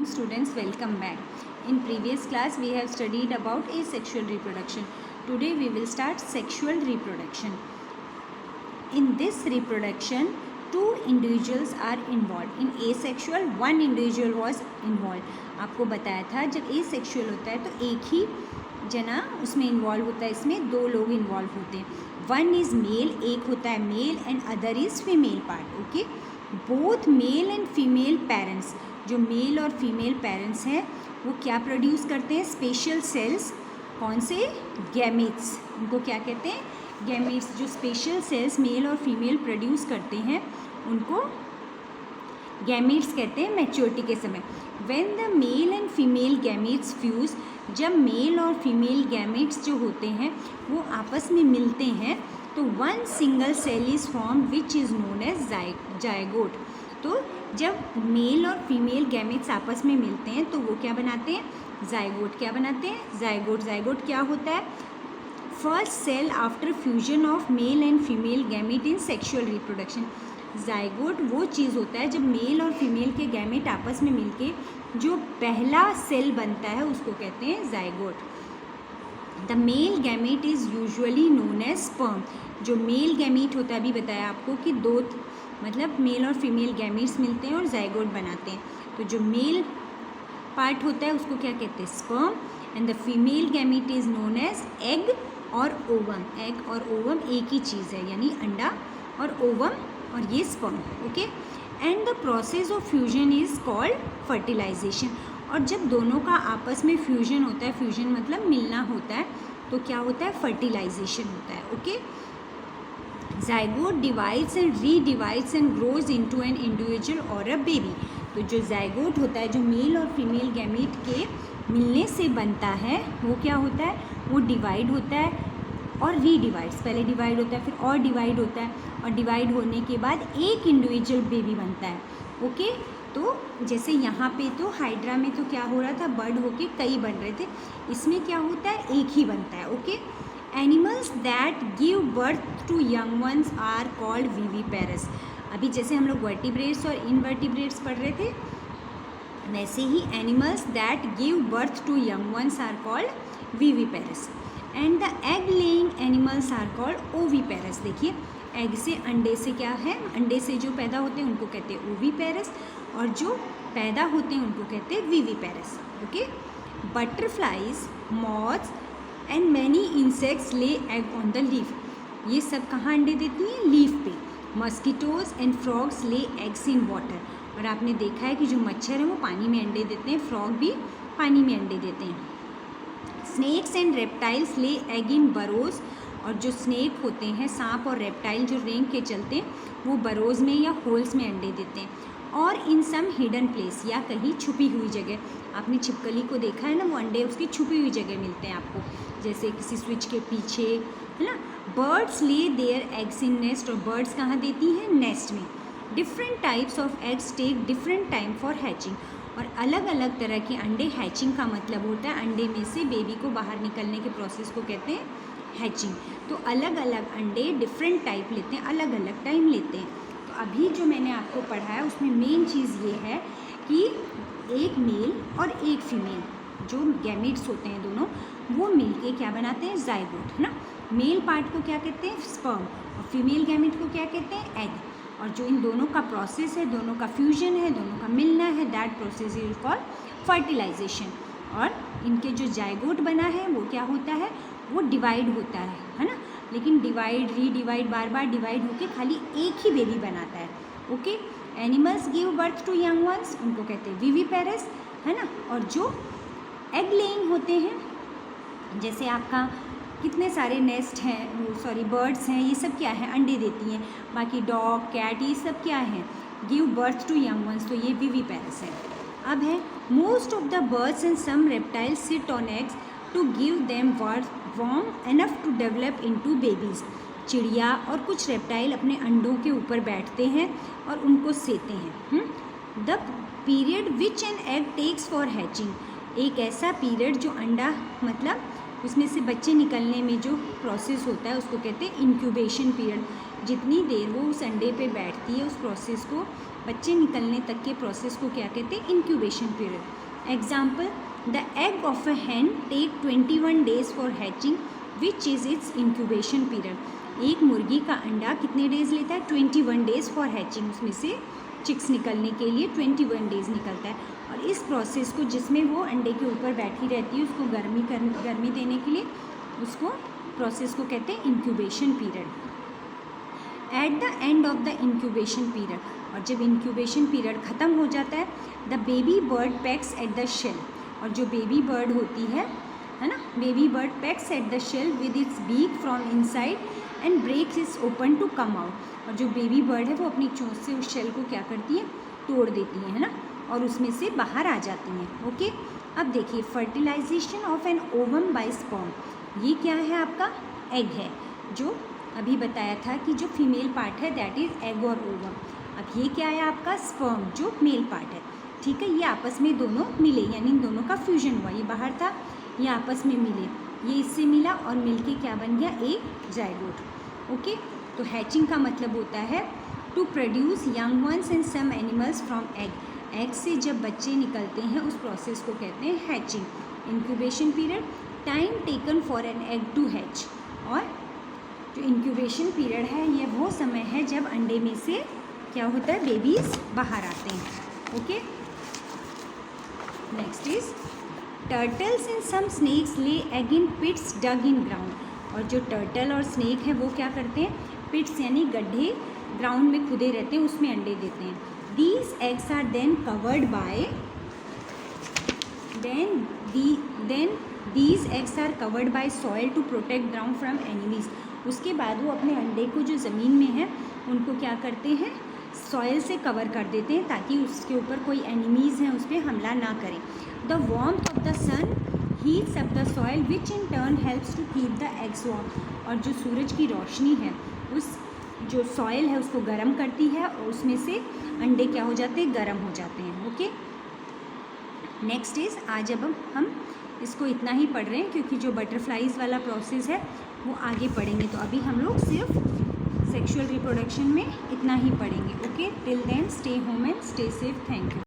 Students, welcome back. In previous class we have studied about asexual reproduction. Today we will start sexual reproduction. In this reproduction two individuals are involved. In asexual one individual was involved. आपको बताया था जब asexual होता है तो एक ही जना उसमें इन्वॉल्व होता है, इसमें दो लोग इन्वॉल्व होते हैं. वन इज़ मेल, एक होता है male and other is female part. Okay, both male and female parents, जो मेल और फीमेल पेरेंट्स हैं वो क्या प्रोड्यूस करते हैं? Special cells. कौन से? गैमेट्स. उनको क्या कहते हैं? गैमेट्स. जो स्पेशल सेल्स मेल और फीमेल प्रोड्यूस करते हैं उनको गैमेट्स कहते हैं मैच्योरिटी के समय. When the mail and female gametes fuse, जब मेल और फीमेल गैमेट्स जो होते हैं वो आपस में मिलते हैं तो one single cell is form which is known as zygote. तो जब मेल और फीमेल गैमेट्स आपस में मिलते हैं तो वो क्या बनाते हैं? जायगोट. क्या बनाते हैं? जायगोट. जायगोट क्या होता है? First cell after fusion of male and female gamete in sexual reproduction. Zygote वो चीज़ होता है जब मेल और फीमेल के गैमेट आपस में मिलके जो पहला सेल बनता है उसको कहते हैं zygote. The male gamete is usually known as sperm. जो मेल गैमेट होता है, अभी बताया आपको कि दो मतलब मेल और फीमेल गैमेट्स मिलते हैं और जायगोट बनाते हैं. तो जो मेल पार्ट होता है उसको क्या कहते हैं? Sperm. And the female gamete is known as egg और ओवम. एग और ओवम एक ही चीज़ है, यानी अंडा और ओवम और ये sperm. Okay, and the process of fusion is called fertilisation. और जब दोनों का आपस में फ्यूजन होता है, फ्यूजन मतलब मिलना होता है, तो क्या होता है? फर्टिलाइजेशन होता है. Okay, zygote divides and redivides and grows into an individual और अ बेबी. तो जो जायगोट होता है, जो मेल और फीमेल गैमेट के मिलने से बनता है, वो क्या होता है? वो डिवाइड होता है और रीडिवाइड्स. पहले डिवाइड होता है, फिर और डिवाइड होता है, और डिवाइड होने के बाद एक इंडिविजुअल बेबी बनता है. ओके, तो जैसे यहाँ पे तो हाइड्रा में तो क्या हो रहा था? बर्ड होके कई बन रहे थे. इसमें क्या होता है? एक ही बनता है. Okay, animals that give birth to young ones are called viviparous. अभी जैसे हम लोग वर्टिब्रेट्स और इनवर्टिब्रेट्स पढ़ रहे थे, वैसे ही animals that give birth to young ones are called viviparous. And the egg laying animals are called oviparous. देखिए, एग से, अंडे से क्या है? अंडे से जो पैदा होते हैं उनको कहते हैं ओविपेरस, और जो पैदा होते हैं उनको कहते हैं viviparous. Okay, butterflies, moths and many insects ले एग ऑन द लीफ. ये सब कहाँ अंडे देती हैं? लीफ पे. Mosquitoes and frogs lay eggs in water. और आपने देखा है कि जो मच्छर हैं वो पानी में अंडे देते हैं, फ्रॉग भी पानी में अंडे देते हैं. Snakes and reptiles lay egg in burrows. और जो स्नेक होते हैं, सांप और रेप्टाइल जो रेंग के चलते हैं, वो बरोज में या होल्स में अंडे देते हैं. और इन सम हिडन प्लेस, या कहीं छुपी हुई जगह. आपने छिपकली को देखा है ना, वो अंडे उसकी छुपी हुई जगह मिलते हैं आपको, जैसे किसी स्विच के पीछे, है ना. Birds lay their eggs in nest. और बर्ड्स कहाँ देती हैं? नेस्ट में. Different types of eggs take different time for hatching. और अलग अलग तरह के अंडे, हैचिंग का मतलब होता है अंडे में से बेबी को बाहर निकलने के प्रोसेस को कहते हैं हैचिंग. तो अलग अलग अंडे डिफरेंट टाइप लेते हैं, अलग अलग टाइम लेते हैं. तो अभी जो मैंने आपको पढ़ाया उसमें मेन चीज़ ये है कि एक मेल और एक फीमेल जो गैमेट्स होते हैं दोनों, वो मिलके क्या बनाते हैं? जायगोट, है ना. मेल पार्ट को क्या कहते हैं? स्पर्म. और फीमेल गैमेट को क्या कहते हैं? एग. और जो इन दोनों का प्रोसेस है, दोनों का फ्यूजन है, दोनों का मिलना है, that process is called fertilisation. और इनके जो जायगोट बना है वो क्या होता है? वो डिवाइड होता है ना. लेकिन डिवाइड, रीडिवाइड, बार बार डिवाइड होके खाली एक ही बेबी बनाता है. Okay, animals give birth to young ones, उनको कहते हैं विविपेरस, है ना. और जो एग लेइंग होते हैं, जैसे आपका कितने सारे नेस्ट हैं, सॉरी बर्ड्स हैं, ये सब क्या है? अंडे देती हैं. बाकी डॉग, कैट, ये सब क्या है? Give birth to young ones, तो ये विविपेरस है. अब है most of the birds and some reptiles sit on eggs to give them warm enough to develop into babies. चिड़िया और कुछ रेप्टाइल अपने अंडों के ऊपर बैठते हैं और उनको सेते हैं. The period which an egg takes for hatching. एक ऐसा पीरियड जो अंडा मतलब उसमें से बच्चे निकलने में जो प्रोसेस होता है उसको कहते हैं इंक्यूबेशन पीरियड. जितनी देर वो उस अंडे पे बैठती है, उस प्रोसेस को, बच्चे निकलने तक के प्रोसेस को क्या कहते हैं? Incubation period. Example, the egg of a hen take 21 days for hatching which is its incubation period. एक मुर्गी का अंडा कितने डेज लेता है? 21 डेज़ फॉर हैचिंग. उसमें से चिक्स निकलने के लिए 21 डेज़ निकलता है. और इस प्रोसेस को, जिसमें वो अंडे के ऊपर बैठी रहती है, उसको गर्मी देने के लिए, उसको प्रोसेस को कहते हैं incubation period. At the end of the incubation period, और जब इंक्यूबेशन पीरियड ख़त्म हो जाता है, the baby bird pecks at the shell. और जो बेबी बर्ड होती है ना, baby bird pecks at the shell with its beak from inside and breaks its open to come out. और जो बेबी बर्ड है वो अपनी चोंच से उस शेल को क्या करती है? तोड़ देती है ना, और उसमें से बाहर आ जाती हैं. ओके, अब देखिए, fertilisation of an ovum by sperm. ये क्या है? आपका एग है, जो अभी बताया था कि जो फीमेल पार्ट है दैट इज़ एग और ओवम. अब ये क्या है? आपका स्पर्म, जो मेल पार्ट है. ठीक है, ये आपस में दोनों मिले, यानी इन दोनों का फ्यूजन हुआ. ये बाहर था, ये आपस में मिले, ये इससे मिला और मिलके क्या बन गया? एक जाइगोट. ओके, तो हैचिंग का मतलब होता है to produce young ones in some animals from egg. Egg से जब बच्चे निकलते हैं, उस प्रोसेस को कहते हैं hatching. Incubation period, time taken for an egg to hatch. और जो इंक्यूबेशन पीरियड है, ये वो समय है जब अंडे में से क्या होता है? बेबीज़ बाहर आते हैं. Okay, next is turtles in some snakes lay egg in pits dug in ground. और जो टर्टल और स्नेक है वो क्या करते हैं? पिट्स यानी गड्ढे ग्राउंड में खुदे रहते हैं, उसमें अंडे देते हैं. These eggs are then covered by these eggs are covered by soil to protect ground from enemies. उसके बाद वो अपने अंडे को, जो ज़मीन में है, उनको क्या करते हैं? सॉइल से कवर कर देते हैं, ताकि उसके ऊपर कोई एनिमीज़ हैं उस पर हमला ना करें. The warmth of the sun heats up the soil which in turn helps to keep the eggs warm. और जो सूरज की रोशनी है, उस जो सॉइल है उसको गर्म करती है, और उसमें से अंडे क्या हो जाते हैं? गर्म हो जाते हैं. ओके, नेक्स्ट इज़, आज अब हम इसको इतना ही पढ़ रहे हैं, क्योंकि जो बटरफ्लाइज वाला प्रोसेस है वो आगे पढ़ेंगे. तो अभी हम लोग सिर्फ सेक्सुअल रिप्रोडक्शन में इतना ही पढ़ेंगे. Okay, till then stay home and stay safe. Thank you.